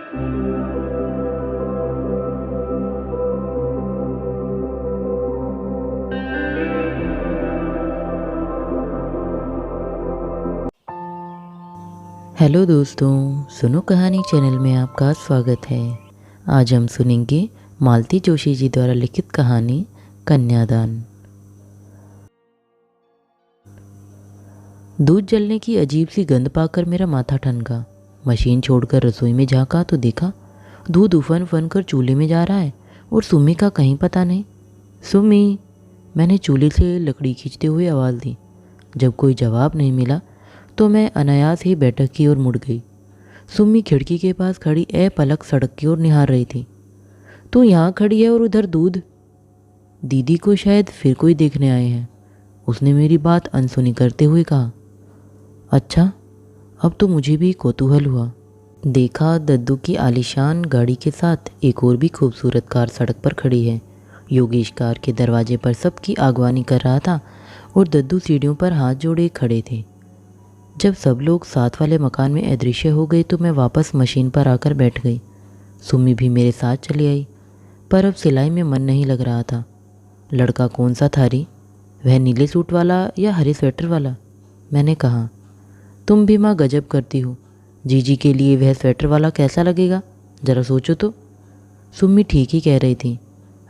Hello दोस्तों, सुनो कहानी चैनल में आपका स्वागत है। आज हम सुनेंगे मालती जोशी जी द्वारा लिखित कहानी कन्यादान। दूध जलने की अजीब सी गंध पाकर मेरा माथा ठनका। मशीन छोड़कर रसोई में झांका तो देखा दूध उफन उफन कर चूल्हे में जा रहा है और सुमी का कहीं पता नहीं। सुमी, मैंने चूल्हे से लकड़ी खींचते हुए आवाज़ दी। जब कोई जवाब नहीं मिला तो मैं अनायास ही बैठक की ओर मुड़ गई। सुम्मी खिड़की के पास खड़ी पलक सड़क की ओर निहार रही थी। तू यहाँ खड़ी है और उधर दूध? दीदी को शायद फिर कोई देखने आए हैं, उसने मेरी बात अनसुनी करते हुए कहा। अच्छा, अब तो मुझे भी कौतूहल हुआ। देखा दद्दू की आलीशान गाड़ी के साथ एक और भी खूबसूरत कार सड़क पर खड़ी है। योगेश कार के दरवाजे पर सबकी आगवानी कर रहा था और दद्दू सीढ़ियों पर हाथ जोड़े खड़े थे। जब सब लोग साथ वाले मकान में अदृश्य हो गए तो मैं वापस मशीन पर आकर बैठ गई। सुम्मी भी मेरे साथ चली आई, पर अब सिलाई में मन नहीं लग रहा था। लड़का कौन सा था री? वह नीले सूट वाला या हरे स्वेटर वाला? मैंने कहा। तुम भी माँ गजब करती हो। जीजी के लिए वह स्वेटर वाला कैसा लगेगा, ज़रा सोचो तो। सुम्मी ठीक ही कह रही थी।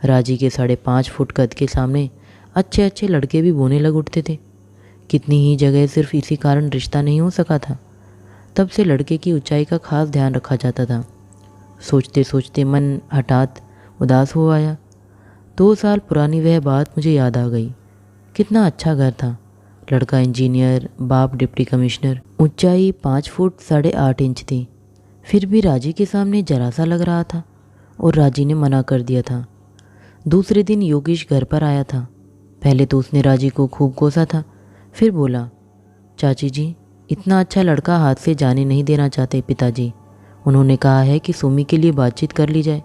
राजी के 5.5 फुट कद के सामने अच्छे अच्छे लड़के भी बोने लग उठते थे। कितनी ही जगह सिर्फ इसी कारण रिश्ता नहीं हो सका था। तब से लड़के की ऊंचाई का खास ध्यान रखा जाता था। सोचते सोचते मन हठात उदास हो आया। 2 साल पुरानी वह बात मुझे याद आ गई। कितना अच्छा घर था। लड़का इंजीनियर, बाप डिप्टी कमिश्नर। ऊंचाई 5 फुट 8.5 इंच थी। फिर भी राजी के सामने जरा सा लग रहा था और राजी ने मना कर दिया था। दूसरे दिन योगेश घर पर आया था। पहले तो उसने राजी को खूब कोसा था, फिर बोला, चाची जी, इतना अच्छा लड़का हाथ से जाने नहीं देना चाहते पिताजी। उन्होंने कहा है कि सुमी के लिए बातचीत कर ली जाए।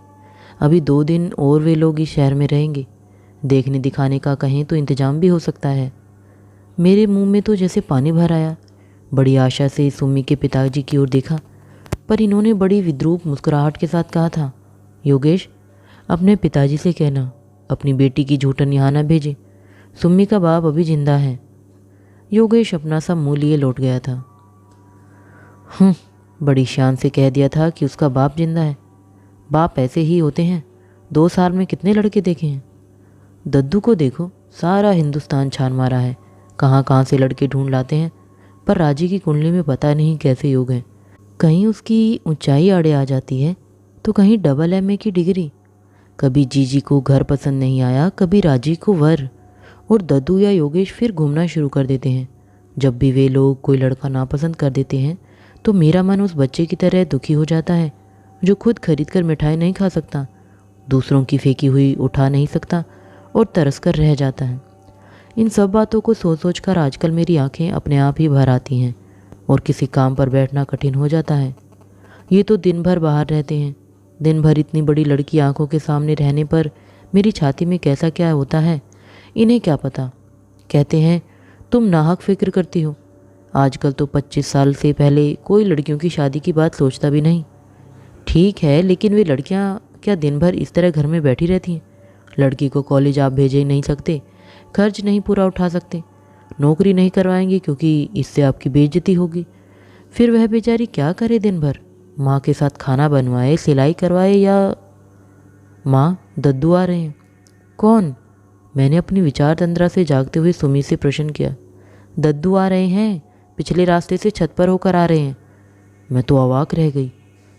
अभी 2 दिन और वे लोग इस शहर में रहेंगे। देखने दिखाने का कहें तो इंतजाम भी हो सकता है। मेरे मुंह में तो जैसे पानी भर आया। बड़ी आशा से सुमी के पिताजी की ओर देखा, पर इन्होंने बड़ी विद्रूप मुस्कुराहट के साथ कहा था, योगेश, अपने पिताजी से कहना अपनी बेटी की झूठन यहाँ ना भेजे। सुम्मी का बाप अभी जिंदा है। योगेश अपना सा मुँह लिए लौट गया था। बड़ी शान से कह दिया था कि उसका बाप जिंदा है। बाप ऐसे ही होते हैं। 2 साल में कितने लड़के देखे हैं। दद्दू को देखो, सारा हिंदुस्तान छान मारा है। कहाँ कहाँ से लड़के ढूंढ लाते हैं, पर राजी की कुंडली में पता नहीं कैसे योग हैं। कहीं उसकी ऊंचाई आड़े आ जाती है तो कहीं डबल MA की डिग्री। कभी जीजी को घर पसंद नहीं आया, कभी राजी को वर, और दद्दू या योगेश फिर घूमना शुरू कर देते हैं। जब भी वे लोग कोई लड़का नापसंद कर देते हैं तो मेरा मन उस बच्चे की तरह दुखी हो जाता है जो खुद खरीद कर मिठाई नहीं खा सकता, दूसरों की फेंकी हुई उठा नहीं सकता और तरस कर रह जाता है। इन सब बातों को सोच सोच कर आजकल मेरी आंखें अपने आप ही भर आती हैं और किसी काम पर बैठना कठिन हो जाता है। ये तो दिन भर बाहर रहते हैं। दिन भर इतनी बड़ी लड़की आंखों के सामने रहने पर मेरी छाती में कैसा क्या होता है, इन्हें क्या पता। कहते हैं तुम नाहक फिक्र करती हो। आजकल तो 25 साल से पहले कोई लड़कियों की शादी की बात सोचता भी नहीं। ठीक है, लेकिन वे लड़कियां क्या दिन भर इस तरह घर में बैठी रहती हैं? लड़की को कॉलेज आप भेज ही नहीं सकते, खर्च नहीं पूरा उठा सकते, नौकरी नहीं करवाएंगे क्योंकि इससे आपकी बेइज्जती होगी। फिर वह बेचारी क्या करे दिन भर? माँ के साथ खाना बनवाए, सिलाई करवाए, या माँ, दद्दू आ रहे हैं। कौन? मैंने अपनी विचार तंद्रा से जागते हुए सुमी से प्रश्न किया। दद्दू आ रहे हैं, पिछले रास्ते से छत पर होकर आ रहे हैं। मैं तो अवाक रह गई।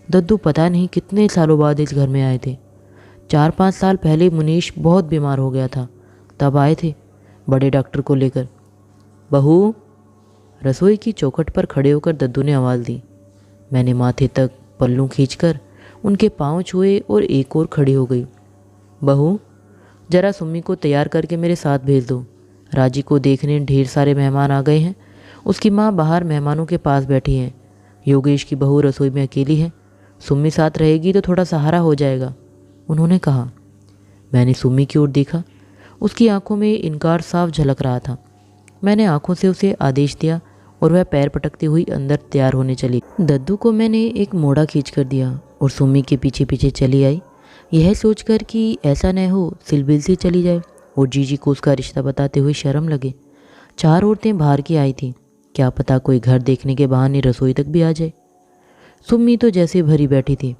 दद्दू पता नहीं कितने सालों बाद इस घर में आए थे। 4-5 साल पहले मुनीश बहुत बीमार हो गया था, तब आए थे बड़े डॉक्टर को लेकर। बहू, रसोई की चौखट पर खड़े होकर दद्दू ने आवाज़ दी। मैंने माथे तक पल्लू खींचकर उनके पाँव छुए और एक और खड़ी हो गई। बहू, जरा सुम्मी को तैयार करके मेरे साथ भेज दो। राजी को देखने ढेर सारे मेहमान आ गए हैं। उसकी माँ बाहर मेहमानों के पास बैठी है। योगेश की बहू रसोई में अकेली है। सुम्मी साथ रहेगी तो थोड़ा सहारा हो जाएगा, उन्होंने कहा। मैंने सुम्मी की ओर देखा। उसकी आंखों में इनकार साफ झलक रहा था। मैंने आंखों से उसे आदेश दिया और वह पैर पटकती हुई अंदर तैयार होने चली। दद्दू को मैंने एक मोड़ा खींच कर दिया और सुम्मी के पीछे पीछे चली आई, यह सोचकर कि ऐसा न हो सिलबिल से चली जाए और जीजी को उसका रिश्ता बताते हुए शर्म लगे। 4 औरतें बाहर की आई थी, क्या पता कोई घर देखने के बहाने रसोई तक भी आ जाए। सुम्मी तो जैसे भरी बैठी थी,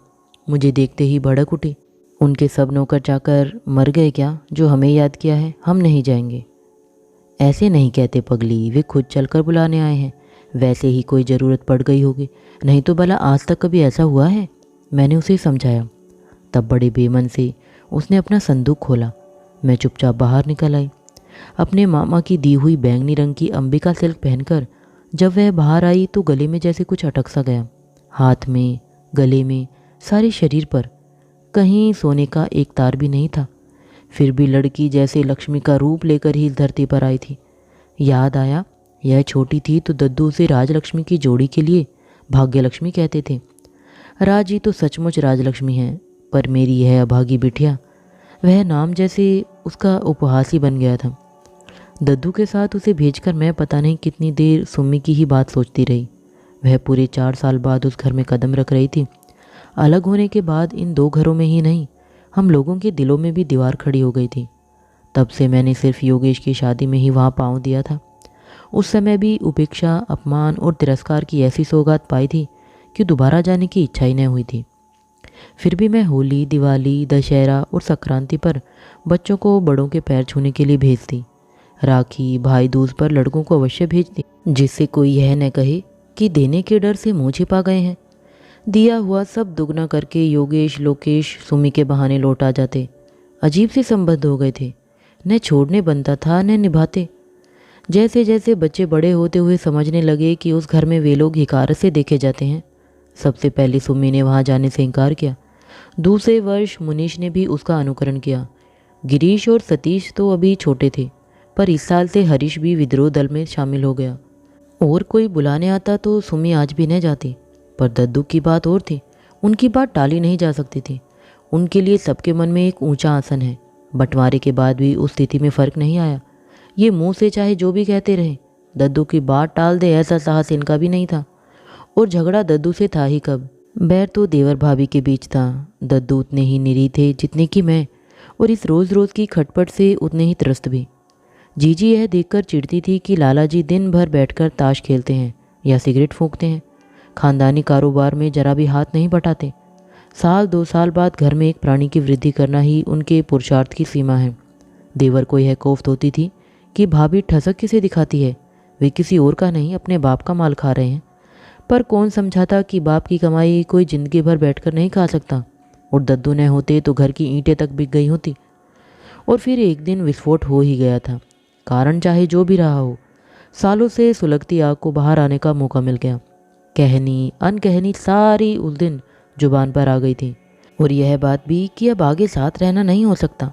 मुझे देखते ही भड़क उठी। उनके सब नौकर चाकर मर गए क्या जो हमें याद किया है? हम नहीं जाएंगे। ऐसे नहीं कहते पगली, वे खुद चलकर बुलाने आए हैं। वैसे ही कोई ज़रूरत पड़ गई होगी, नहीं तो भला आज तक कभी ऐसा हुआ है? मैंने उसे समझाया। तब बड़े बेमन से उसने अपना संदूक खोला। मैं चुपचाप बाहर निकल आई। अपने मामा की दी हुई बैंगनी रंग की अंबिका सिल्क पहनकर जब वह बाहर आई तो गले में जैसे कुछ अटक सा गया। हाथ में, गले में, सारे शरीर पर कहीं सोने का एक तार भी नहीं था। फिर भी लड़की जैसे लक्ष्मी का रूप लेकर ही इस धरती पर आई थी। याद आया, यह छोटी थी तो दद्दू उसे राजलक्ष्मी की जोड़ी के लिए भाग्यलक्ष्मी कहते थे। राजी तो सचमुच राजलक्ष्मी है, पर मेरी यह अभागी बिटिया, वह नाम जैसे उसका उपहास ही बन गया था। दद्दू के साथ उसे भेजकर मैं पता नहीं कितनी देर सुम्मी की ही बात सोचती रही। वह पूरे 4 साल बाद उस घर में कदम रख रही थी। अलग होने के बाद इन 2 घरों में ही नहीं, हम लोगों के दिलों में भी दीवार खड़ी हो गई थी। तब से मैंने सिर्फ योगेश की शादी में ही वहाँ पाँव दिया था। उस समय भी उपेक्षा, अपमान और तिरस्कार की ऐसी सौगात पाई थी कि दोबारा जाने की इच्छा ही न हुई थी। फिर भी मैं होली, दिवाली, दशहरा और संक्रांति पर बच्चों को बड़ों के पैर छूने के लिए भेजती। राखी, भाई दूज पर लड़कों को अवश्य भेजती, जिससे कोई यह न कहे कि देने के डर से मुँह छिपा गए हैं। दिया हुआ सब दुगना करके योगेश, लोकेश सुमी के बहाने लौट आ जाते। अजीब से संबंध हो गए थे, न छोड़ने बनता था न निभाते। जैसे जैसे बच्चे बड़े होते हुए समझने लगे कि उस घर में वे लोग हिकारत से देखे जाते हैं। सबसे पहले सुमी ने वहाँ जाने से इनकार किया। दूसरे वर्ष मुनीश ने भी उसका अनुकरण किया। गिरीश और सतीश तो अभी छोटे थे, पर इस साल से हरीश भी विद्रोह दल में शामिल हो गया। और कोई बुलाने आता तो सुमी आज भी न जाती। पर दद्दू की बात और थी, उनकी बात टाली नहीं जा सकती थी। उनके लिए सबके मन में एक ऊंचा आसन है। बंटवारे के बाद भी उस स्थिति में फ़र्क नहीं आया। ये मुंह से चाहे जो भी कहते रहे, दद्दू की बात टाल दे ऐसा साहस इनका भी नहीं था। और झगड़ा दद्दू से था ही कब, बैर तो देवर भाभी के बीच था। दद्दू उतने ही निरी थे जितने कि मैं, और इस रोज़ रोज़ की खटपट से उतने ही त्रस्त भी। जीजी यह देखकर चिढ़ती थी कि लाला जी दिन भर बैठकर ताश खेलते हैं या सिगरेट फूंकते हैं, खानदानी कारोबार में जरा भी हाथ नहीं बटाते। साल 2 साल बाद घर में एक प्राणी की वृद्धि करना ही उनके पुरुषार्थ की सीमा है। देवर को यह कोफ्त होती थी कि भाभी ठसक किसे दिखाती है, वे किसी और का नहीं अपने बाप का माल खा रहे हैं। पर कौन समझाता कि बाप की कमाई कोई ज़िंदगी भर बैठकर नहीं खा सकता। और दद्दू न होते तो घर की ईंटें तक बिक गई होती। और फिर एक दिन विस्फोट हो ही गया था। कारण चाहे जो भी रहा हो, सालों से सुलगती आग को बाहर आने का मौका मिल गया। कहनी अनकहनी सारी उस दिन जुबान पर आ गई थी, और यह बात भी कि अब आगे साथ रहना नहीं हो सकता।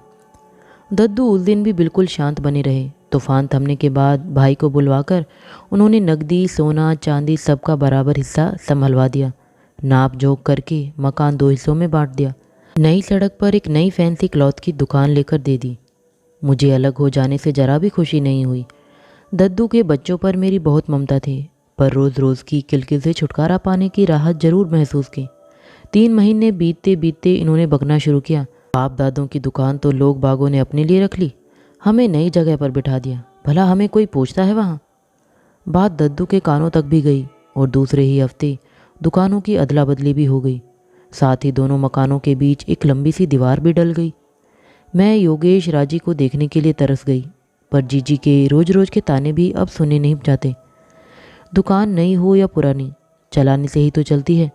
दद्दू उस दिन भी बिल्कुल शांत बने रहे। तूफान थमने के बाद भाई को बुलवाकर उन्होंने नकदी, सोना, चांदी सबका बराबर हिस्सा संभलवा दिया। नाप जोख करके मकान 2 हिस्सों में बांट दिया। नई सड़क पर एक नई फैंसी क्लॉथ की दुकान लेकर दे दी। मुझे अलग हो जाने से जरा भी खुशी नहीं हुई। दद्दू के बच्चों पर मेरी बहुत ममता थी, पर रोज़ रोज़ की किलकिल से छुटकारा पाने की राहत जरूर महसूस की। 3 महीने बीतते बीतते इन्होंने बकना शुरू किया। बाप दादों की दुकान तो लोग बागों ने अपने लिए रख ली, हमें नई जगह पर बिठा दिया। भला हमें कोई पूछता है वहाँ? बात दद्दू के कानों तक भी गई और दूसरे ही हफ्ते दुकानों की अदला बदली भी हो गई। साथ ही दोनों मकानों के बीच एक लंबी सी दीवार भी डल गई। मैं योगेश, राजी को देखने के लिए तरस गई, पर जीजी के रोज रोज के ताने भी अब सुने नहीं जाते। दुकान नई हो या पुरानी, चलाने से ही तो चलती है।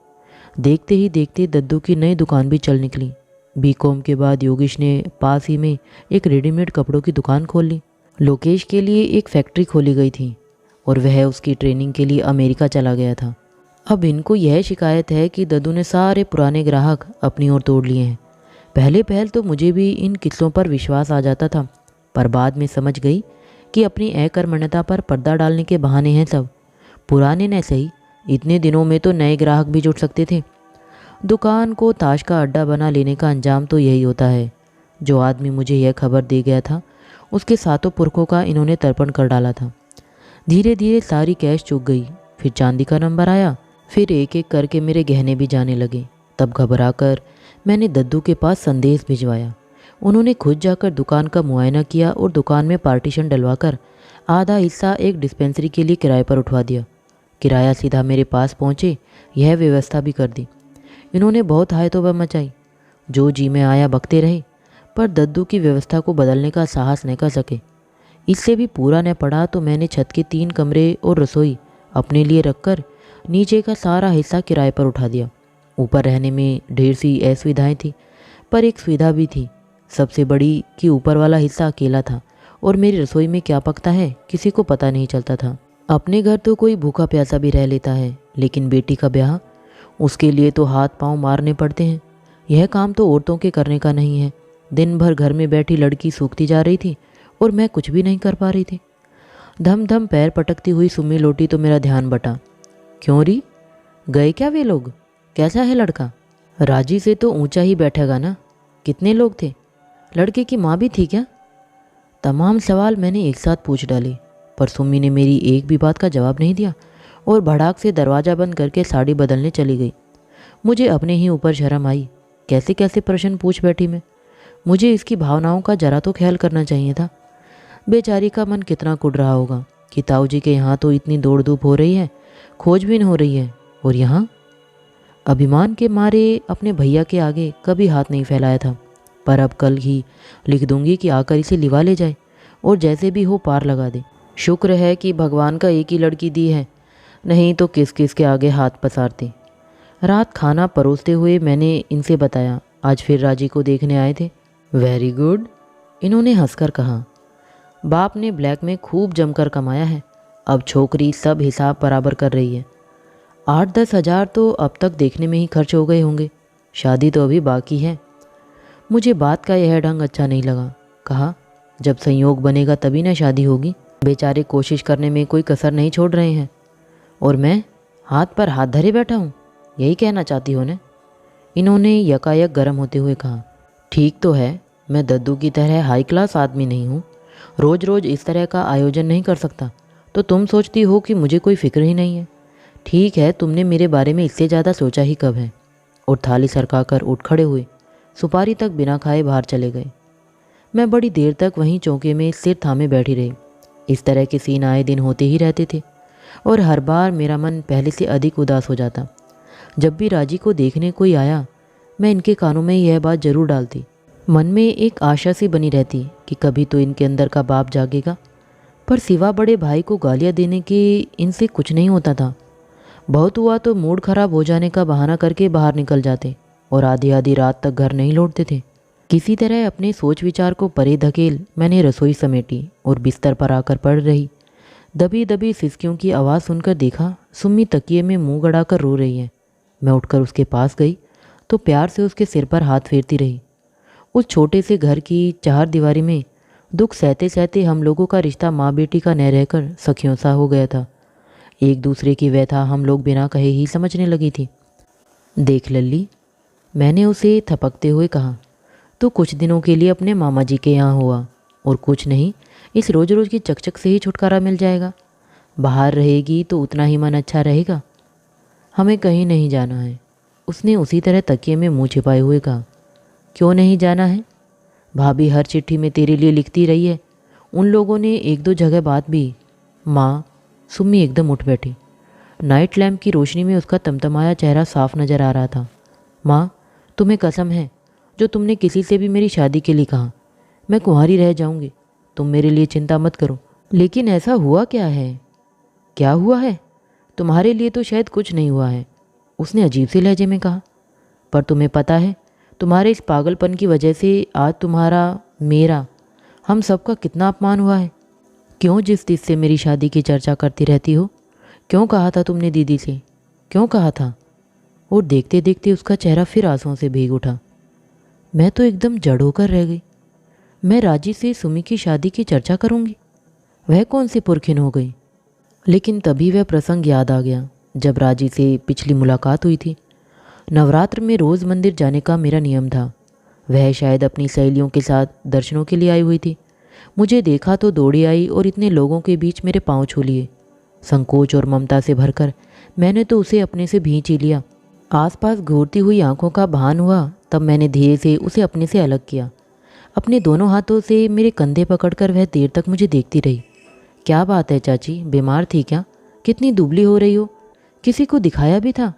देखते ही देखते दद्दू की नई दुकान भी चल निकली। बीकॉम के बाद योगेश ने पास ही में एक रेडीमेड कपड़ों की दुकान खोल ली। लोकेश के लिए एक फैक्ट्री खोली गई थी और वह उसकी ट्रेनिंग के लिए अमेरिका चला गया था। अब इनको यह शिकायत है कि दद्दू ने सारे पुराने ग्राहक अपनी ओर तोड़ लिए हैं। पहले पहल तो मुझे भी इन किस्सों पर विश्वास आ जाता था, पर बाद में समझ गई कि अपनी अकर्मण्यता पर पर्दा डालने के बहाने हैं सब। पुराने न सही, इतने दिनों में तो नए ग्राहक भी जुट सकते थे। दुकान को ताश का अड्डा बना लेने का अंजाम तो यही होता है। जो आदमी मुझे यह खबर दे गया था, उसके 7 पुरखों का इन्होंने तर्पण कर डाला था। धीरे धीरे सारी कैश चुक गई। फिर चांदी का नंबर आया, फिर एक एक करके मेरे गहने भी जाने लगे। तब घबराकर मैंने दद्दू के पास संदेश भिजवाया। उन्होंने खुद जाकर दुकान का मुआयना किया और दुकान में पार्टीशन डलवाकर आधा हिस्सा एक डिस्पेंसरी के लिए किराए पर उठवा दिया। किराया सीधा मेरे पास पहुँचे यह व्यवस्था भी कर दी। इन्होंने बहुत हाय तौबा मचाई, जो जी में आया बकते रहे, पर दद्दू की व्यवस्था को बदलने का साहस न कर सके। इससे भी पूरा न पड़ा तो मैंने छत के 3 कमरे और रसोई अपने लिए रखकर नीचे का सारा हिस्सा किराए पर उठा दिया। ऊपर रहने में ढेर सी असुविधाएं थी, पर एक सुविधा भी थी, सबसे बड़ी कि ऊपर वाला हिस्सा अकेला था और मेरी रसोई में क्या पकता है किसी को पता नहीं चलता था। अपने घर तो कोई भूखा प्यासा भी रह लेता है, लेकिन बेटी का ब्याह, उसके लिए तो हाथ पांव मारने पड़ते हैं। यह काम तो औरतों के करने का नहीं है। दिन भर घर में बैठी लड़की सूखती जा रही थी और मैं कुछ भी नहीं कर पा रही थी। धम धम पैर पटकती हुई सुम्मी लौटी तो मेरा ध्यान बटा। क्यों री, गए क्या वे लोग? कैसा है लड़का? राजी से तो ऊंचा ही बैठेगा ना। कितने लोग थे? लड़के की माँ भी थी क्या? तमाम सवाल मैंने एक साथ पूछ डाले, पर सुम्मी ने मेरी एक भी बात का जवाब नहीं दिया और भड़ाक से दरवाज़ा बंद करके साड़ी बदलने चली गई। मुझे अपने ही ऊपर शर्म आई। कैसे कैसे प्रश्न पूछ बैठी मैं। मुझे इसकी भावनाओं का जरा तो ख्याल करना चाहिए था। बेचारी का मन कितना कुढ़ रहा होगा कि ताऊ जी के यहाँ तो इतनी दौड़ धूप हो रही है, खोजबीन हो रही है, और यहाँ अभिमान के मारे अपने भैया के आगे कभी हाथ नहीं फैलाया था, पर अब कल ही लिख दूंगी कि आकर इसे लिवा ले जाए और जैसे भी हो पार लगा दे। शुक्र है कि भगवान का एक ही लड़की दी है, नहीं तो किस किस के आगे हाथ पसारते। रात खाना परोसते हुए मैंने इनसे बताया, आज फिर राजी को देखने आए थे। वेरी गुड, इन्होंने हंसकर कहा। बाप ने ब्लैक में खूब जमकर कमाया है, अब छोकरी सब हिसाब बराबर कर रही है। 8-10 हज़ार तो अब तक देखने में ही खर्च हो गए होंगे, शादी तो अभी बाकी है। मुझे बात का यह ढंग अच्छा नहीं लगा। कहा, जब संयोग बनेगा तभी ना शादी होगी। बेचारे कोशिश करने में कोई कसर नहीं छोड़ रहे हैं, और मैं हाथ पर हाथ धरे बैठा हूँ, यही कहना चाहती हो ना? इन्होंने यकायक गर्म होते हुए कहा। ठीक तो है, मैं दद्दू की तरह हाई क्लास आदमी नहीं हूँ, रोज़ रोज़ इस तरह का आयोजन नहीं कर सकता, तो तुम सोचती हो कि मुझे कोई फिक्र ही नहीं है। ठीक है, तुमने मेरे बारे में इससे ज़्यादा सोचा ही कब है। और थाली सरकाकर उठ खड़े हुए, सुपारी तक बिना खाए बाहर चले गए। मैं बड़ी देर तक वहीं चौके में सिर थामे बैठी रही। इस तरह के सीन आए दिन होते ही रहते थे और हर बार मेरा मन पहले से अधिक उदास हो जाता। जब भी राजी को देखने कोई आया, मैं इनके कानों में यह बात जरूर डालती। मन में एक आशा सी बनी रहती कि कभी तो इनके अंदर का बाप जागेगा, पर सिवा बड़े भाई को गालियाँ देने के इनसे कुछ नहीं होता था। बहुत हुआ तो मूड खराब हो जाने का बहाना करके बाहर निकल जाते और आधी आधी रात तक घर नहीं लौटते थे। किसी तरह अपने सोच विचार को परे धकेल मैंने रसोई समेटी और बिस्तर पर आकर पड़ रही। दबी दबी सिसकियों की आवाज़ सुनकर देखा सुम्मी तकिए में मुंह गड़ाकर रो रही है। मैं उठकर उसके पास गई तो प्यार से उसके सिर पर हाथ फेरती रही। उस छोटे से घर की 4 दीवारी में दुख सहते सहते हम लोगों का रिश्ता माँ बेटी का न रहकर सखियों सा हो गया था। एक दूसरे की व्यथा हम लोग बिना कहे ही समझने लगी थी। देख लल्ली, मैंने उसे थपकते हुए कहा, तो कुछ दिनों के लिए अपने मामा जी के यहाँ हुआ, और कुछ नहीं, इस रोज़ रोज़ की चकचक से ही छुटकारा मिल जाएगा। बाहर रहेगी तो उतना ही मन अच्छा रहेगा। हमें कहीं नहीं जाना है, उसने उसी तरह तकिए में मुंह छिपाए हुए कहा। क्यों नहीं जाना है? भाभी हर चिट्ठी में तेरे लिए लिखती रही है। उन लोगों ने 1-2 जगह बात भी। माँ, सुम्मी एकदम उठ बैठी। नाइट लैम्प की रोशनी में उसका तमतमाया चेहरा साफ नजर आ रहा था। माँ, तुम्हें कसम है, जो तुमने किसी से भी मेरी शादी के लिए कहा, मैं कुंवारी रह जाऊंगी। तुम मेरे लिए चिंता मत करो। लेकिन ऐसा हुआ क्या है? क्या हुआ है? तुम्हारे लिए तो शायद कुछ नहीं हुआ है, उसने अजीब से लहजे में कहा। पर तुम्हें पता है, तुम्हारे इस पागलपन की वजह से आज तुम्हारा, मेरा, हम सबका कितना अपमान हुआ है। क्यों जिस चीज़ से मेरी शादी की चर्चा करती रहती हो? क्यों कहा था तुमने दीदी से? क्यों कहा था? और देखते देखते उसका चेहरा फिर आंसुओं से भीग उठा। मैं तो एकदम जड़ होकर रह गई। मैं राजी से सुमी की शादी की चर्चा करूंगी? वह कौन सी पुरखिन हो गई? लेकिन तभी वह प्रसंग याद आ गया जब राजी से पिछली मुलाकात हुई थी। नवरात्र में रोज़ मंदिर जाने का मेरा नियम था। वह शायद अपनी सहेलियों के साथ दर्शनों के लिए आई हुई थी। मुझे देखा तो दौड़ी आई और इतने लोगों के बीच मेरे पाँव छू लिए। संकोच और ममता से भरकर मैंने तो उसे अपने से भींच ही लिया। आसपास घूरती हुई आंखों का भान हुआ। तब मैंने धीरे से उसे अपने से अलग किया। अपने दोनों हाथों से मेरे कंधे पकड़कर वह देर तक मुझे देखती रही। क्या बात है चाची, बीमार थी क्या? कितनी दुबली हो रही हो, किसी को दिखाया भी था?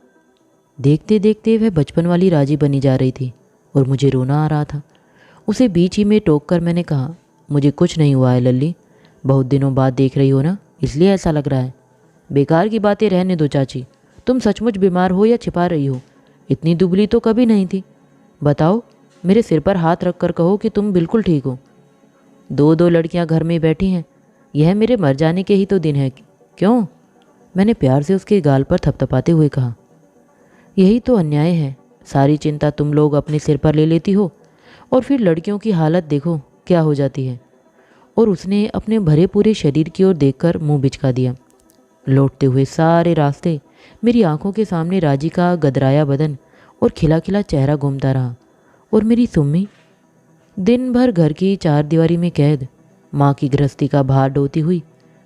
देखते देखते वह बचपन वाली राजी बनी जा रही थी और मुझे रोना आ रहा था। उसे बीच ही में टोक कर मैंने कहा, मुझे कुछ नहीं हुआ है लल्ली, बहुत दिनों बाद देख रही हो ना, इसलिए ऐसा लग रहा है। बेकार की बातें रहने दो चाची, तुम सचमुच बीमार हो या छिपा रही हो? इतनी दुबली तो कभी नहीं थी। बताओ, मेरे सिर पर हाथ रख कर कहो कि तुम बिल्कुल ठीक हो। दो दो लड़कियां घर में बैठी हैं, यह मेरे मर जाने के ही तो दिन है। क्यों? मैंने प्यार से उसके गाल पर थपथपाते हुए कहा। यही तो अन्याय है, सारी चिंता तुम लोग अपने सिर पर ले लेती हो और फिर लड़कियों की हालत देखो क्या हो जाती है। और उसने अपने भरे पूरे शरीर की ओर देखकर मुंह बिचका दिया। लौटते हुए सारे रास्ते मेरी आंखों के सामने राजी का गदराया बदन और खिला खिला चेहरा घूमता रहा। और मेरी सुम्मी दिन भर घर की चार दीवारी में कैद, माँ की गृहस्थी का भार ढोती हुई,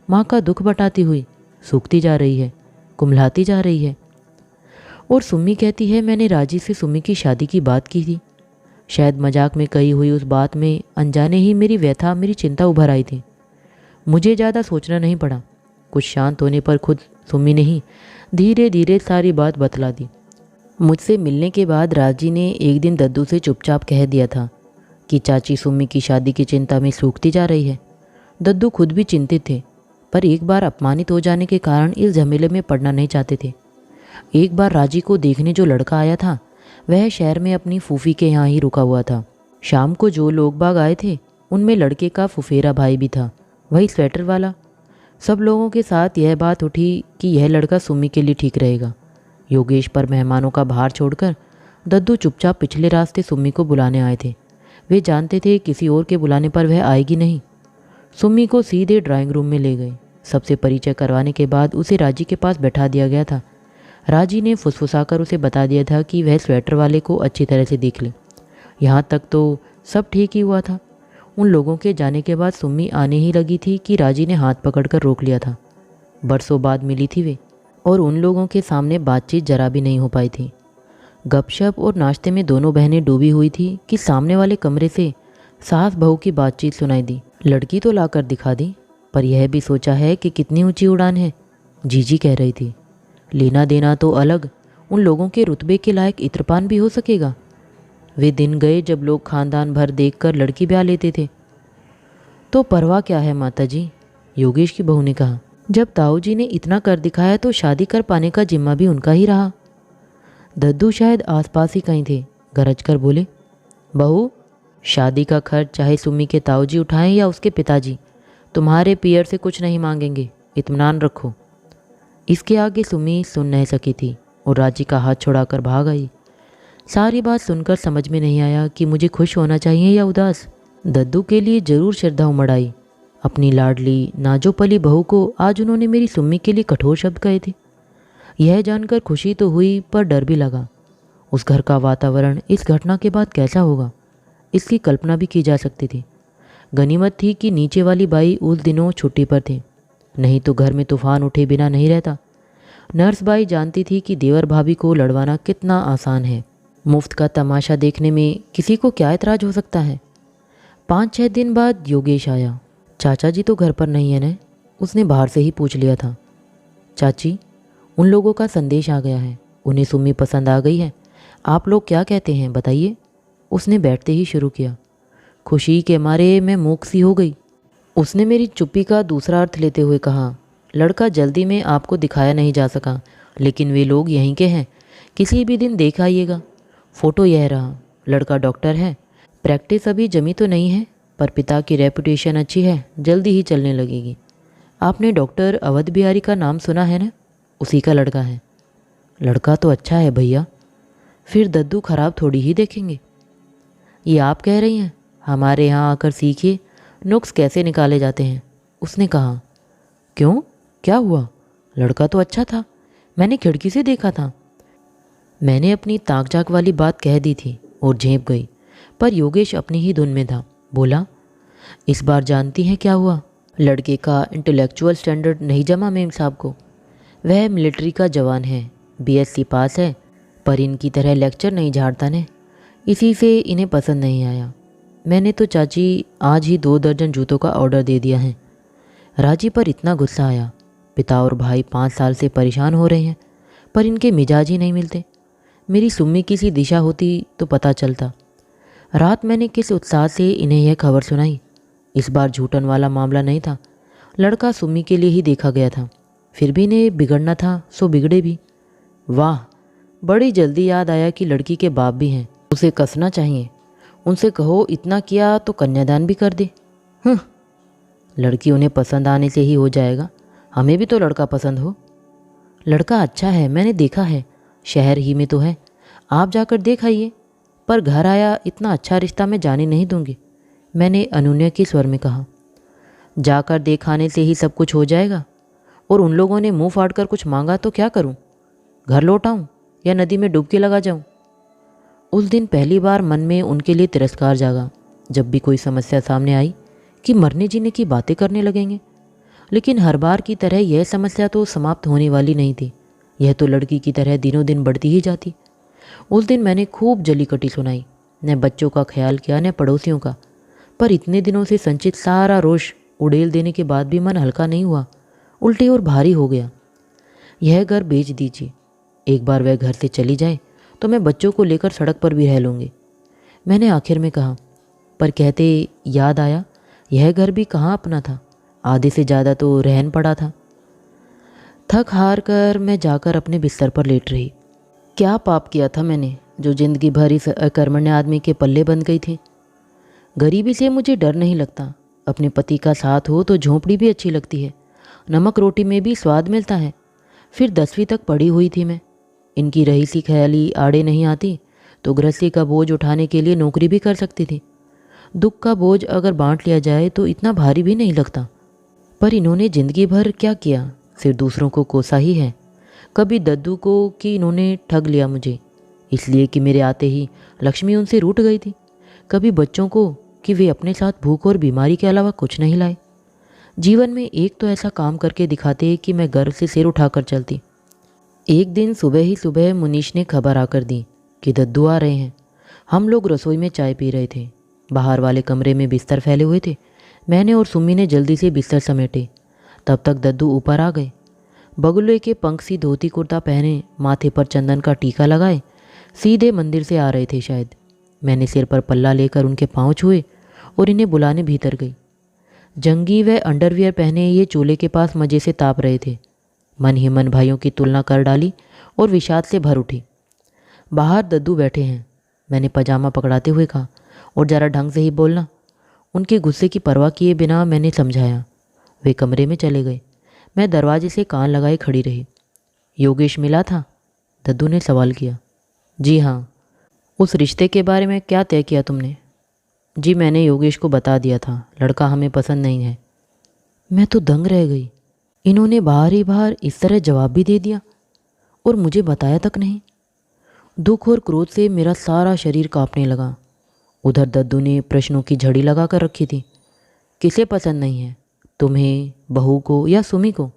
माँ का दुख बटाती हुई सूखती जा रही है, कुम्हलाती जा रही है। और सुम्मी कहती है मैंने राजी से सुम्मी की शादी की बात की थी। शायद मजाक में कही हुई उस बात में अनजाने ही मेरी व्यथा, मेरी चिंता उभर आई थी। मुझे ज़्यादा सोचना नहीं पड़ा। कुछ शांत होने पर खुद सुम्मी ने ही धीरे धीरे सारी बात बतला दी। मुझसे मिलने के बाद राजी ने एक दिन दद्दू से चुपचाप कह दिया था कि चाची सुम्मी की शादी की चिंता में सूखती जा रही है। दद्दू खुद भी चिंतित थे, पर एक बार अपमानित हो जाने के कारण इस झमेले में पड़ना नहीं चाहते थे। एक बार राजी को देखने जो लड़का आया था वह शहर में अपनी फूफी के यहाँ ही रुका हुआ था। शाम को जो लोग बाग आए थे उनमें लड़के का फुफेरा भाई भी था, वही स्वेटर वाला। सब लोगों के साथ यह बात उठी कि यह लड़का सुम्मी के लिए ठीक रहेगा। योगेश पर मेहमानों का भार छोड़कर दद्दू चुपचाप पिछले रास्ते सुम्मी को बुलाने आए थे। वे जानते थे किसी और के बुलाने पर वह आएगी नहीं। सुम्मी को सीधे ड्राइंग रूम में ले गए। सबसे परिचय करवाने के बाद उसे राजी के पास बैठा दिया गया था। राजी ने फुसफुसाकर उसे बता दिया था कि वह स्वेटर वाले को अच्छी तरह से देख ले। यहाँ तक तो सब ठीक ही हुआ था। उन लोगों के जाने के बाद सुम्मी आने ही लगी थी कि राजी ने हाथ पकड़कर रोक लिया था। बरसों बाद मिली थी वे, और उन लोगों के सामने बातचीत जरा भी नहीं हो पाई थी। गपशप और नाश्ते में दोनों बहनें डूबी हुई थी कि सामने वाले कमरे से सास बहू की बातचीत सुनाई दी। लड़की तो लाकर दिखा दी, पर यह भी सोचा है कि कितनी ऊंची उड़ान है, जीजी कह रही थी। लेना देना तो अलग, उन लोगों के रुतबे के लायक इत्रपान भी हो सकेगा। वे दिन गए जब लोग खानदान भर देखकर लड़की ब्याह लेते थे। तो परवाह क्या है माता जी, योगेश की बहू ने कहा। जब ताऊ जी ने इतना कर दिखाया तो शादी कर पाने का जिम्मा भी उनका ही रहा। दद्दू शायद आसपास ही कहीं थे, गरज कर बोले, बहू, शादी का खर्च चाहे सुम्मी के ताऊ जी उठाएं या उसके पिताजी, तुम्हारे पियर से कुछ नहीं मांगेंगे, इत्मीनान रखो। इसके आगे सुम्मी सुन नहीं सकी थी और राजी का हाथ छुड़ाकर भाग आई। सारी बात सुनकर समझ में नहीं आया कि मुझे खुश होना चाहिए या उदास। दद्दू के लिए जरूर श्रद्धा उमड़ आई। अपनी लाडली नाजोपली बहू को आज उन्होंने मेरी सुम्मी के लिए कठोर शब्द कहे थे। यह जानकर खुशी तो हुई पर डर भी लगा। उस घर का वातावरण इस घटना के बाद कैसा होगा, इसकी कल्पना भी की जा सकती थी। गनीमत थी कि नीचे वाली बाई उस दिनों छुट्टी पर थे, नहीं तो घर में तूफान उठे बिना नहीं रहता। नर्स बाई जानती थी कि देवर भाभी को लड़वाना कितना आसान है। मुफ्त का तमाशा देखने में किसी को क्या ऐतराज हो सकता है। 5-6 दिन बाद योगेश आया। चाचा जी तो घर पर नहीं है न, उसने बाहर से ही पूछ लिया था। चाची, उन लोगों का संदेश आ गया है, उन्हें सुम्मी पसंद आ गई है। आप लोग क्या कहते हैं बताइए, उसने बैठते ही शुरू किया। खुशी के मारे मैं मूक सी हो गई। उसने मेरी चुप्पी का दूसरा अर्थ लेते हुए कहा, लड़का जल्दी में आपको दिखाया नहीं जा सका, लेकिन वे लोग यहीं के हैं, किसी भी दिन देख आइएगा। फ़ोटो यह रहा। लड़का डॉक्टर है, प्रैक्टिस अभी जमी तो नहीं है, पर पिता की रेपुटेशन अच्छी है, जल्दी ही चलने लगेगी। आपने डॉक्टर अवध बिहारी का नाम सुना है ना, उसी का लड़का है। लड़का तो अच्छा है भैया, फिर दद्दू खराब थोड़ी ही देखेंगे। ये आप कह रही हैं, हमारे यहाँ आकर सीखिए नुक्स कैसे निकाले जाते हैं, उसने कहा। क्यों, क्या हुआ? लड़का तो अच्छा था, मैंने खिड़की से देखा था। मैंने अपनी ताक झाक वाली बात कह दी थी और झेंप गई, पर योगेश अपनी ही धुन में था। बोला, इस बार जानती हैं क्या हुआ? लड़के का इंटेलेक्चुअल स्टैंडर्ड नहीं जमा मेम साहब को। वह मिलिट्री का जवान है, बीएससी पास है, पर इनकी तरह लेक्चर नहीं झाड़ता ने, इसी से इन्हें पसंद नहीं आया। मैंने तो चाची आज ही 2 दर्जन जूतों का ऑर्डर दे दिया है। राजी पर इतना गुस्सा आया। पिता और भाई 5 साल से परेशान हो रहे हैं, पर इनके मिजाज ही नहीं मिलते। मेरी सुम्मी की सी दिशा होती तो पता चलता। रात मैंने किस उत्साह से इन्हें यह खबर सुनाई। इस बार झूठन वाला मामला नहीं था, लड़का सुम्मी के लिए ही देखा गया था। फिर भी इन्हें बिगड़ना था सो बिगड़े भी। वाह, बड़ी जल्दी याद आया कि लड़की के बाप भी हैं, उसे कसना चाहिए। उनसे कहो इतना किया तो कन्यादान भी कर दे। लड़की उन्हें पसंद आने से ही हो जाएगा, हमें भी तो लड़का पसंद हो। लड़का अच्छा है, मैंने देखा है, शहर ही में तो है, आप जाकर देख आइए। पर घर आया इतना अच्छा रिश्ता मैं जाने नहीं दूंगी, मैंने अनुनय के स्वर में कहा। जाकर देखाने से ही सब कुछ हो जाएगा? और उन लोगों ने मुंह फाड़ कर कुछ मांगा तो क्या करूं? घर लौट आऊं या नदी में डुबकी लगा जाऊं? उस दिन पहली बार मन में उनके लिए तिरस्कार जागा। जब भी कोई समस्या सामने आई कि मरने जीने की बातें करने लगेंगे। लेकिन हर बार की तरह यह समस्या तो समाप्त होने वाली नहीं थी। यह तो लड़की की तरह दिनों दिन बढ़ती ही जाती। उस दिन मैंने खूब जली कटी सुनाई, न बच्चों का ख्याल किया न पड़ोसियों का। पर इतने दिनों से संचित सारा रोष उड़ेल देने के बाद भी मन हल्का नहीं हुआ, उल्टे और भारी हो गया। यह घर बेच दीजिए, एक बार वह घर से चली जाए तो मैं बच्चों को लेकर सड़क पर भी रह लूँगी, मैंने आखिर में कहा। पर कहते याद आया यह घर भी कहाँ अपना था, आधे से ज़्यादा तो रहन पड़ा था। थक हार कर मैं जाकर अपने बिस्तर पर लेट रही। क्या पाप किया था मैंने जो जिंदगी भर इस अकर्मण्य आदमी के पल्ले बंध गई थी। गरीबी से मुझे डर नहीं लगता, अपने पति का साथ हो तो झोंपड़ी भी अच्छी लगती है, नमक रोटी में भी स्वाद मिलता है। फिर 10वीं तक पढ़ी हुई थी मैं, इनकी रही सी ख्याली आड़े नहीं आती तो गृहस्थी का बोझ उठाने के लिए नौकरी भी कर सकती थी। दुख का बोझ अगर बांट लिया जाए तो इतना भारी भी नहीं लगता। पर इन्होंने जिंदगी भर क्या किया, सिर्फ दूसरों को कोसा ही है। कभी दद्दू को कि इन्होंने ठग लिया मुझे इसलिए कि मेरे आते ही लक्ष्मी उनसे रूठ गई थी। कभी बच्चों को कि वे अपने साथ भूख और बीमारी के अलावा कुछ नहीं लाए। जीवन में एक तो ऐसा काम करके दिखाते कि मैं गर्व से सिर उठाकर चलती। एक दिन सुबह ही सुबह मुनीश ने खबर आकर दी कि दद्दू आ रहे हैं। हम लोग रसोई में चाय पी रहे थे, बाहर वाले कमरे में बिस्तर फैले हुए थे। मैंने और सुम्मी ने जल्दी से बिस्तर समेटे। तब तक दद्दू ऊपर आ गए। बगुले के पंख सी धोती कुर्ता पहने, माथे पर चंदन का टीका लगाए, सीधे मंदिर से आ रहे थे शायद। मैंने सिर पर पल्ला लेकर उनके पाँव छुए और इन्हें बुलाने भीतर गई। जंगी व अंडरवियर पहने ये चूल्हे के पास मज़े से ताप रहे थे। मन ही मन भाइयों की तुलना कर डाली और विषाद से भर उठी। बाहर दद्दू बैठे हैं, मैंने पजामा पकड़ाते हुए कहा, और ज़रा ढंग से ही बोलना। उनके गुस्से की परवाह किए बिना मैंने समझाया। वे कमरे में चले गए। मैं दरवाजे से कान लगाए खड़ी रही। योगेश मिला था? दद्दू ने सवाल किया। जी हाँ। उस रिश्ते के बारे में क्या तय किया तुमने? जी मैंने योगेश को बता दिया था, लड़का हमें पसंद नहीं है। मैं तो दंग रह गई। इन्होंने बाहर ही बाहर इस तरह जवाब भी दे दिया और मुझे बताया तक नहीं। दुख और क्रोध से मेरा सारा शरीर कांपने लगा। उधर दद्दू ने प्रश्नों की झड़ी लगा कर रखी थी। किसे पसंद नहीं है, तुम्हें, बहू को या सुमी को?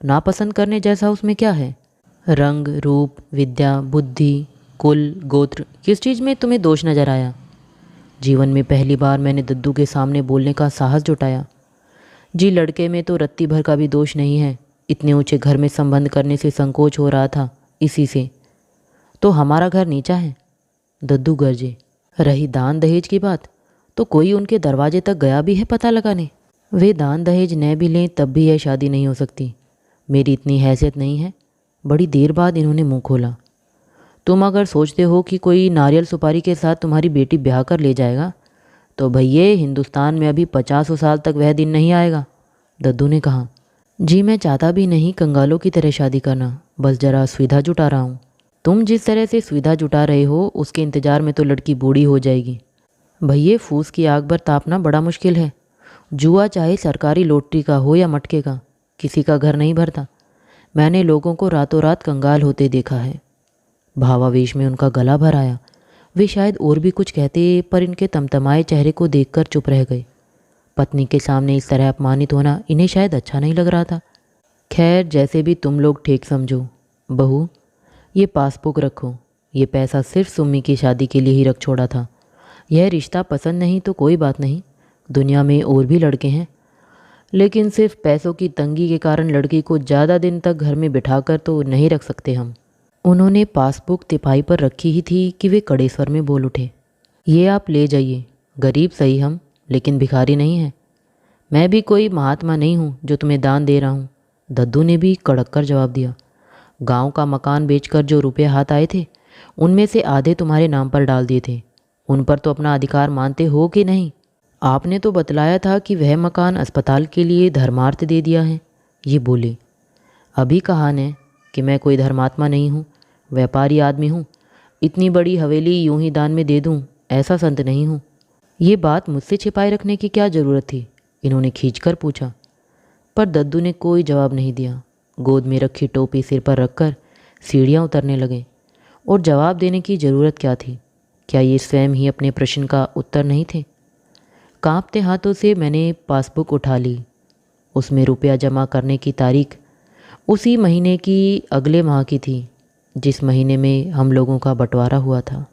नापसंद करने जैसा उसमें क्या है? रंग, रूप, विद्या, बुद्धि, कुल, गोत्र, किस चीज़ में तुम्हें दोष नजर आया? जीवन में पहली बार मैंने दद्दू के सामने बोलने का साहस जुटाया। जी लड़के में तो रत्ती भर का भी दोष नहीं है, इतने ऊंचे घर में संबंध करने से संकोच हो रहा था इसी से। तो हमारा घर नीचा है, दद्दू गरजे। रही दान दहेज की बात, तो कोई उनके दरवाजे तक गया भी है पता लगाने? वे दान दहेज न भी लें तब भी यह शादी नहीं हो सकती। मेरी इतनी हैसियत नहीं है। बड़ी देर बाद इन्होंने मुंह खोला। तुम अगर सोचते हो कि कोई नारियल सुपारी के साथ तुम्हारी बेटी ब्याह कर ले जाएगा तो भैया हिंदुस्तान में अभी 50 साल तक वह दिन नहीं आएगा, दद्दू ने कहा। जी मैं चाहता भी नहीं कंगालों की तरह शादी करना, बस जरा सुविधा जुटा रहा हूँ। तुम जिस तरह से सुविधा जुटा रहे हो उसके इंतजार में तो लड़की बूढ़ी हो जाएगी। भैया फूस की आग पर तापना बड़ा मुश्किल है। जुआ चाहे सरकारी लॉटरी का हो या मटके का, किसी का घर नहीं भरता। मैंने लोगों को रातों रात कंगाल होते देखा है। भावावेश में उनका गला भर आया। वे शायद और भी कुछ कहते पर इनके तमतमाए चेहरे को देखकर चुप रह गए। पत्नी के सामने इस तरह अपमानित होना इन्हें शायद अच्छा नहीं लग रहा था। खैर जैसे भी तुम लोग ठीक समझो। बहू, ये पासबुक रखो। ये पैसा सिर्फ सुम्मी की शादी के लिए ही रख छोड़ा था। यह रिश्ता पसंद नहीं तो कोई बात नहीं, दुनिया में और भी लड़के हैं, लेकिन सिर्फ पैसों की तंगी के कारण लड़की को ज़्यादा दिन तक घर में बिठाकर तो नहीं रख सकते हम। उन्होंने पासबुक तिपाई पर रखी ही थी कि वे कड़े स्वर में बोल उठे, ये आप ले जाइए। गरीब सही हम, लेकिन भिखारी नहीं है। मैं भी कोई महात्मा नहीं हूँ जो तुम्हें दान दे रहा हूँ। दद्दू ने भी कड़क कर जवाब दिया, गांव का मकान बेचकर जो रुपये हाथ आए थे उनमें से आधे तुम्हारे नाम पर डाल दिए थे। उन पर तो अपना अधिकार मानते हो कि नहीं? आपने तो बतलाया था कि वह मकान अस्पताल के लिए धर्मार्थ दे दिया है। ये बोले, अभी कहा ने कि मैं कोई धर्मात्मा नहीं हूँ, व्यापारी आदमी हूँ। इतनी बड़ी हवेली यूं ही दान में दे दूँ, ऐसा संत नहीं हूँ। ये बात मुझसे छिपाए रखने की क्या ज़रूरत थी? इन्होंने खींचकर पूछा। पर दद्दू ने कोई जवाब नहीं दिया। गोद में रखी टोपी सिर पर रखकर सीढ़ियाँ उतरने लगे। और जवाब देने की ज़रूरत क्या थी? क्या ये स्वयं ही अपने प्रश्न का उत्तर नहीं थे? कांपते हाथों से मैंने पासबुक उठा ली। उसमें रुपया जमा करने की तारीख उसी महीने की अगले माह की थी जिस महीने में हम लोगों का बंटवारा हुआ था।